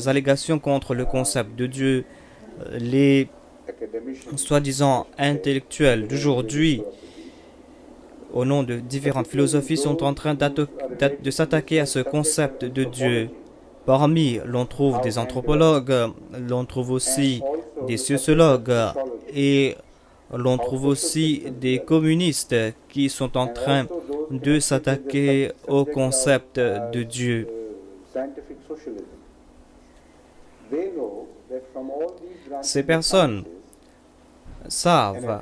allégations contre le concept de Dieu. Les soi-disant intellectuels d'aujourd'hui, au nom de différentes philosophies, sont en train de s'attaquer à ce concept de Dieu. Parmi, l'on trouve des anthropologues, l'on trouve aussi des sociologues et l'on trouve aussi des communistes qui sont en train de s'attaquer au concept de Dieu. Ces personnes savent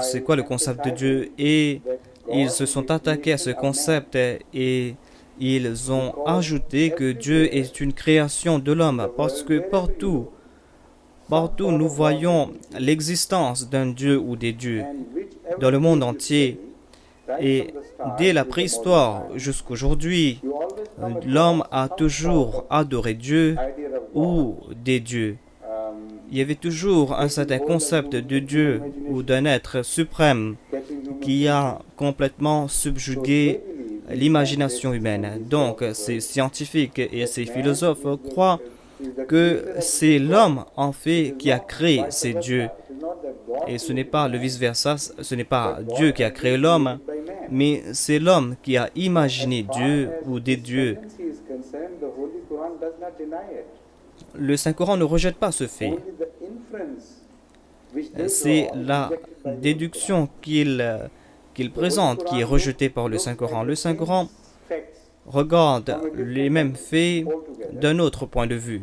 c'est quoi le concept de Dieu et ils se sont attaqués à ce concept et ils ont ajouté que Dieu est une création de l'homme parce que partout nous voyons l'existence d'un Dieu ou des dieux dans le monde entier et dès la préhistoire jusqu'aujourd'hui, l'homme a toujours adoré Dieu ou des dieux. Il y avait toujours un certain concept de Dieu ou d'un être suprême qui a complètement subjugué l'imagination humaine. Donc, ces scientifiques et ces philosophes croient que c'est l'homme, en fait, qui a créé ces dieux. Et ce n'est pas le vice-versa, ce n'est pas Dieu qui a créé l'homme, mais c'est l'homme qui a imaginé Dieu ou des dieux. Le Saint-Coran ne rejette pas ce fait. C'est la déduction qu'il présente qui est rejetée par le Saint-Coran. Le Saint-Coran regarde les mêmes faits d'un autre point de vue.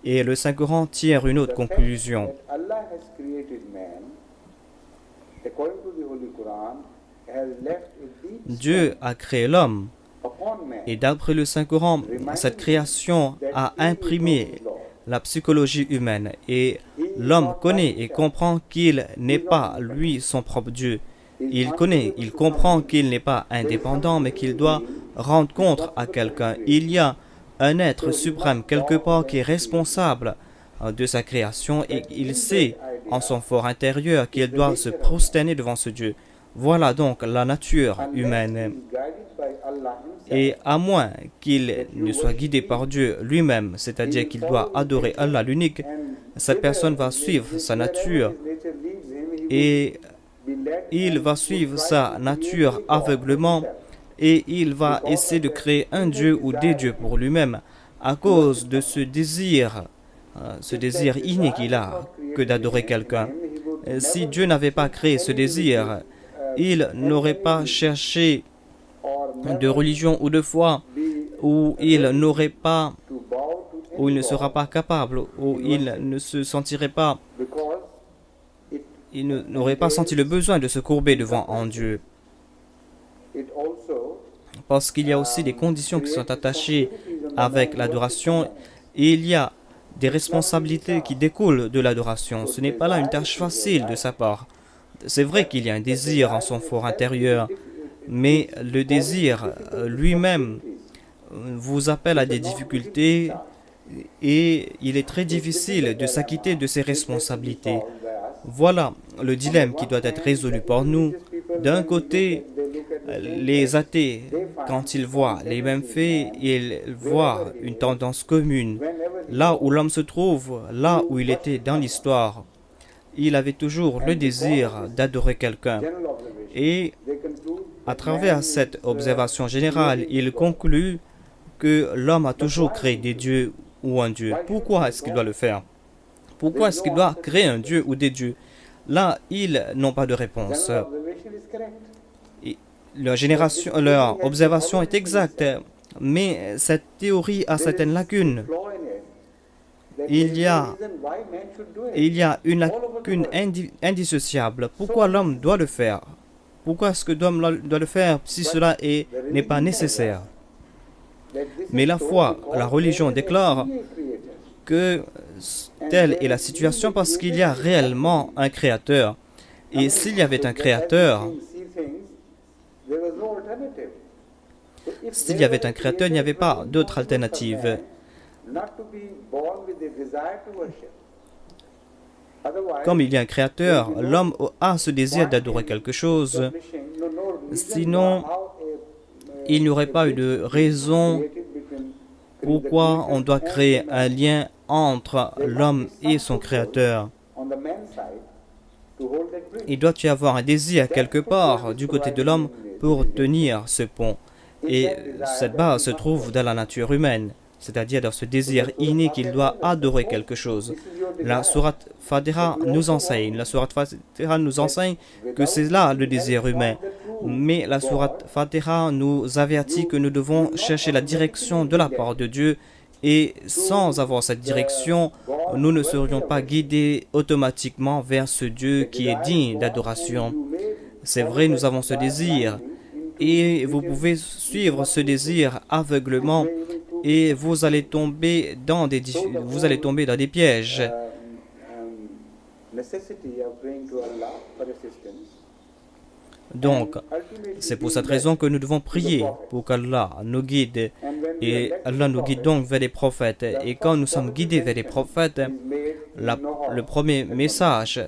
Et le Saint-Coran tire une autre conclusion. Dieu a créé l'homme. Et d'après le Saint-Coran, cette création a imprimé la psychologie humaine et l'homme connaît et comprend qu'il n'est pas lui son propre Dieu. Il connaît, il comprend qu'il n'est pas indépendant mais qu'il doit rendre compte à quelqu'un. Il y a un être suprême quelque part qui est responsable de sa création et il sait en son fort intérieur qu'il doit se prosterner devant ce Dieu. Voilà donc la nature humaine. Et à moins qu'il ne soit guidé par Dieu lui-même, c'est-à-dire qu'il doit adorer Allah l'unique, cette personne va suivre sa nature et il va suivre sa nature aveuglement et il va essayer de créer un Dieu ou des dieux pour lui-même à cause de ce désir inné qu'il a que d'adorer quelqu'un. Si Dieu n'avait pas créé ce désir, il n'aurait pas cherché de religion ou de foi, où il n'aurait pas, où il ne sera pas capable, où il ne se sentirait pas, il n'aurait pas senti le besoin de se courber devant un Dieu. Parce qu'il y a aussi des conditions qui sont attachées avec l'adoration et il y a des responsabilités qui découlent de l'adoration. Ce n'est pas là une tâche facile de sa part. C'est vrai qu'il y a un désir en son fort intérieur, mais le désir lui-même vous appelle à des difficultés et il est très difficile de s'acquitter de ses responsabilités. Voilà le dilemme qui doit être résolu par nous. D'un côté, les athées, quand ils voient les mêmes faits, ils voient une tendance commune. Là où l'homme se trouve, là où il était dans l'histoire, il avait toujours le désir d'adorer quelqu'un. Et à travers cette observation générale, il conclut que l'homme a toujours créé des dieux ou un dieu. Pourquoi est-ce qu'il doit le faire? Pourquoi est-ce qu'il doit créer un dieu ou des dieux? Là, ils n'ont pas de réponse. Et leur observation est exacte, mais cette théorie a certaines lacunes. Il y a une lacune indissociable. Pourquoi l'homme doit le faire? Pourquoi est-ce que l'homme doit le faire si cela n'est pas nécessaire? Mais la foi, la religion déclare que telle est la situation parce qu'il y a réellement un créateur. Et s'il y avait un créateur, il n'y avait pas d'autre alternative. Comme il y a un créateur, l'homme a ce désir d'adorer quelque chose. Sinon, il n'y aurait pas eu de raison pourquoi on doit créer un lien entre l'homme et son Créateur. Il doit y avoir un désir quelque part du côté de l'homme pour tenir ce pont. Et cette base se trouve dans la nature humaine, c'est-à-dire dans ce désir inné qu'il doit adorer quelque chose. La sourate Fatiha nous enseigne, que c'est là le désir humain. Mais la sourate Fatiha nous avertit que nous devons chercher la direction de la part de Dieu, et sans avoir cette direction, nous ne serions pas guidés automatiquement vers ce Dieu qui est digne d'adoration. C'est vrai, nous avons ce désir, et vous pouvez suivre ce désir aveuglement, et vous allez tomber dans des pièges. Donc, c'est pour cette raison que nous devons prier pour qu'Allah nous guide. Et Allah nous guide donc vers les prophètes. Et quand nous sommes guidés vers les prophètes, le premier message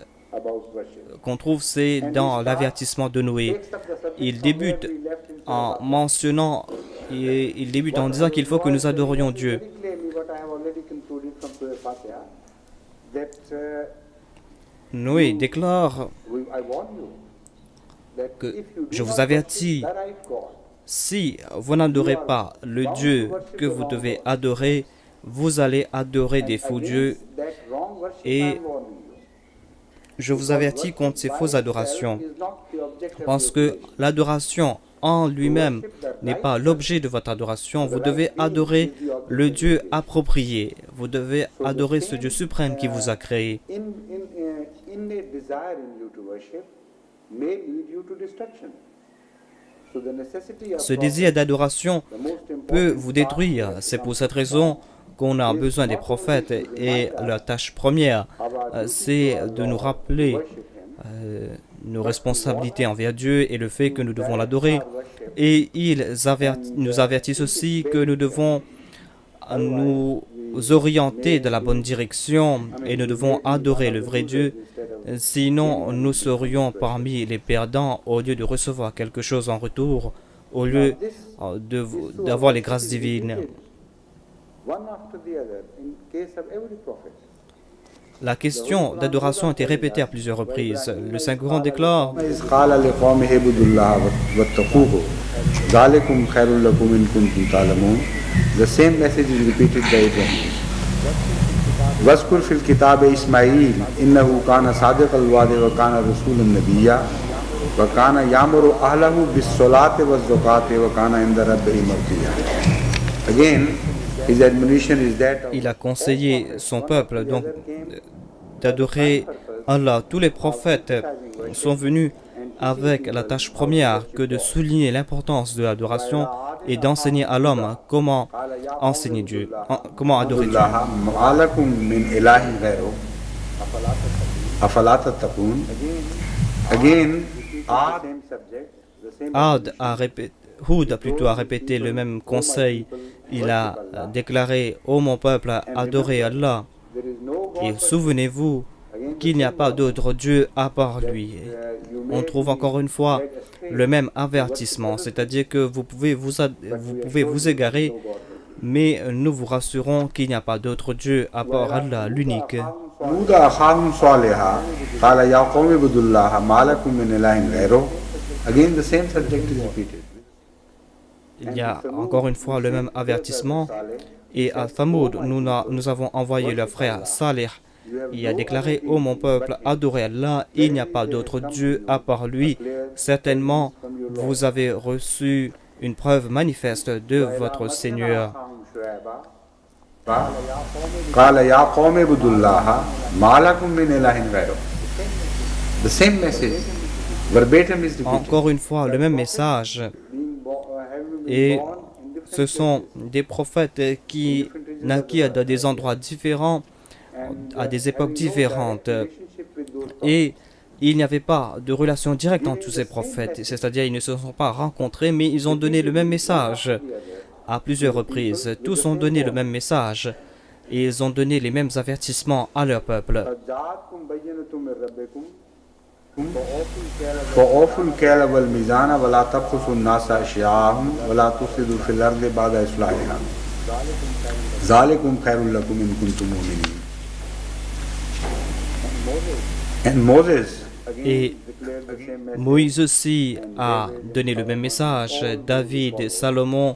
qu'on trouve, c'est dans l'avertissement de Noé. Il débute en disant qu'il faut que nous adorions Dieu. Noé déclare que je vous avertis, si vous n'adorez pas le Dieu que vous devez adorer, vous allez adorer des faux dieux, et je vous avertis contre ces fausses adorations, parce que l'adoration en lui-même n'est pas l'objet de votre adoration. Vous devez adorer le Dieu approprié. Vous devez adorer ce Dieu suprême qui vous a créé. Ce désir d'adoration peut vous détruire. C'est pour cette raison qu'on a besoin des prophètes, et leur tâche première, c'est de nous rappeler nos responsabilités envers Dieu et le fait que nous devons l'adorer. Et ils nous avertissent aussi que nous devons nous orienter dans la bonne direction et nous devons adorer le vrai Dieu. Sinon, nous serions parmi les perdants au lieu de recevoir quelque chose en retour, au lieu d'avoir les grâces divines. La question d'adoration a été répétée à plusieurs reprises. Le Saint-Coran déclare: The same message is repeated by Ibrahim. واذكر في الكتاب إسماعيل إنه كان صادق الوعد وكان رسولا نبيا وكان يأمر أهله بالصلاة والزكاة وكان عند ربه مرضيا. Again, his admonition is that il a conseillé son peuple donc d'adorer Allah. Tous les prophètes sont venus avec la tâche première que de souligner l'importance de l'adoration et d'enseigner à l'homme comment enseigner Dieu, comment adorer Dieu. Hud a répété le même conseil. Il a déclaré: ô mon peuple, adorez Allah. Et souvenez-vous qu'il n'y a pas d'autre Dieu à part lui. On trouve encore une fois le même avertissement, c'est-à-dire que vous pouvez vous égarer, mais nous vous rassurons qu'il n'y a pas d'autre Dieu à part Allah, l'unique. Il y a encore une fois le même avertissement, et à Thamoud, nous avons envoyé le frère Salih. Il a déclaré: ô mon peuple, adorez Allah, il n'y a pas d'autre Dieu à part lui. Certainement, vous avez reçu une preuve manifeste de votre Seigneur. Encore une fois, le même message. Et ce sont des prophètes qui naquirent dans des endroits différents, à des époques différentes, et il n'y avait pas de relation directe entre tous ces prophètes, c'est-à-dire ils ne se sont pas rencontrés, mais ils ont donné le même message à plusieurs reprises. Tous ont donné le même message et ils ont donné les mêmes avertissements à leur peuple. فأوفوا الكيل والميزان ولا تبخسوا الناس أشياءهم ولا تفسدوا في الأرض بعد إصلاحها ذلكم خير لكم إن كنتم مؤمنين. And Moses Et Moïse aussi a donné le même message. David, Salomon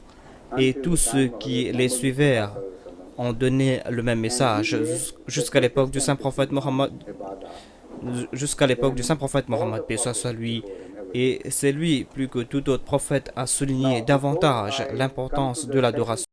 et tous ceux qui les suivirent ont donné le même message jusqu'à l'époque du saint prophète Mohammed, paix soit lui. Et c'est lui, plus que tout autre prophète, a souligné davantage l'importance de l'adoration.